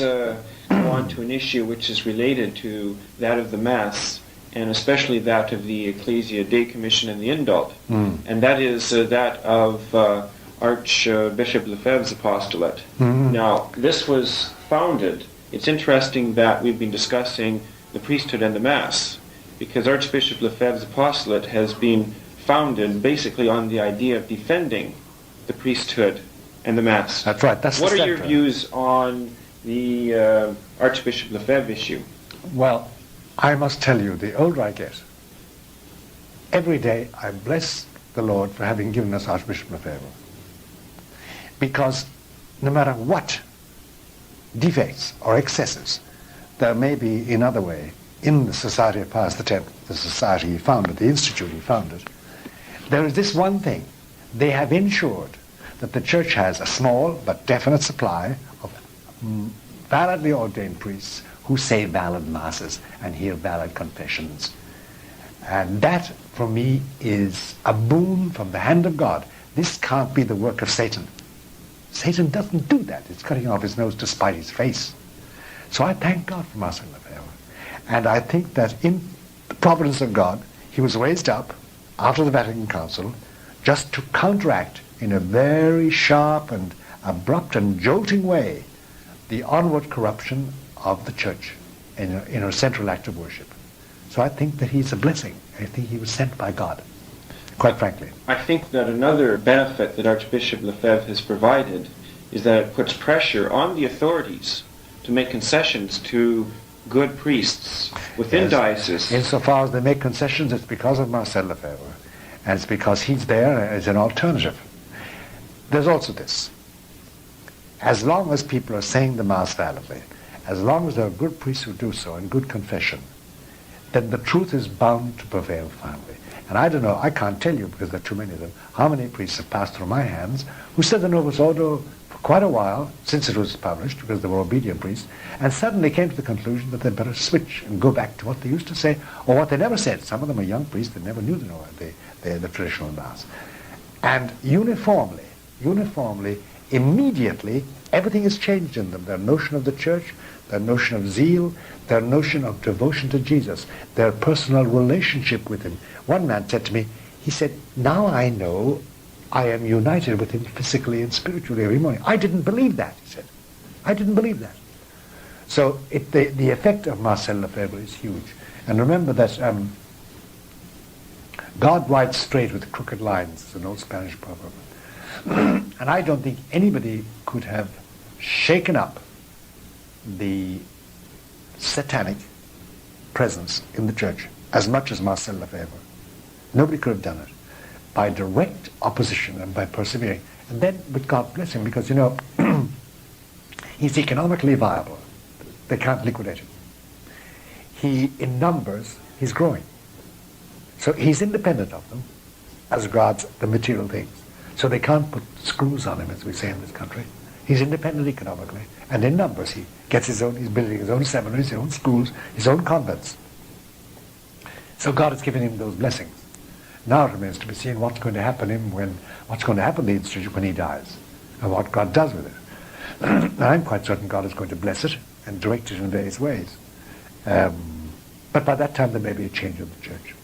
go on to an issue which is related to that of the Mass, and especially that of the Ecclesia Day Commission and the Indult, and that is that of Archbishop Lefebvre's apostolate. Now, this was founded, it's interesting that we've been discussing the priesthood and the Mass, because Archbishop Lefebvre's apostolate has been founded basically on the idea of defending the priesthood and the Mass. That's right. That's what the are your center. views on the Archbishop Lefebvre issue? Well, I must tell you, the older I get, every day I bless the Lord for having given us Archbishop Lefebvre. Because no matter what defects or excesses there may be in other way in the Society of Pius X, the society he founded, the institute he founded, there is this one thing. They have ensured that the Church has a small but definite supply of validly ordained priests who say valid masses and hear valid confessions. And that, for me, is a boon from the hand of God. This can't be the work of Satan. Satan doesn't do that. It's cutting off his nose to spite his face. So I thank God for Marcel Lefebvre. And I think that in the providence of God, he was raised up after the Vatican Council just to counteract in a very sharp and abrupt and jolting way the onward corruption of the Church in her central act of worship. So I think that he's a blessing. I think he was sent by God, quite frankly. I think that another benefit that Archbishop Lefebvre has provided is that it puts pressure on the authorities to make concessions to good priests within dioceses. Insofar as they make concessions, it's because of Marcel Lefebvre, and it's because he's there as an alternative. There's also this. As long as people are saying the Mass validly, as long as there are good priests who do so and good confession, then the truth is bound to prevail finally. And I don't know, I can't tell you, because there are too many of them, how many priests have passed through my hands who said the Novus Ordo for quite a while, since it was published, because they were obedient priests, and suddenly came to the conclusion that they'd better switch and go back to what they used to say, or what they never said. Some of them are young priests that never knew the traditional Mass. And uniformly, immediately, everything has changed in them. Their notion of the Church, their notion of zeal, their notion of devotion to Jesus, their personal relationship with him. One man said to me, he said, now I know I am united with him physically and spiritually every morning. I didn't believe that, he said. I didn't believe that. So the effect of Marcel Lefebvre is huge. And remember that God writes straight with crooked lines, is an old Spanish proverb. And I don't think anybody could have shaken up the satanic presence in the Church as much as Marcel Lefebvre. Nobody could have done it by direct opposition and by persevering. And then, with God bless him, because, he's economically viable. They can't liquidate him. In numbers, he's growing. So he's independent of them as regards the material things. So they can't put screws on him, as we say in this country. He's independent economically, and in numbers he gets he's building his own seminaries, his own schools, his own convents. So God has given him those blessings. Now it remains to be seen what's going to happen to him what's going to happen to the institute when he dies, and what God does with it. And I'm quite certain God is going to bless it and direct it in various ways. But by that time there may be a change of the Church.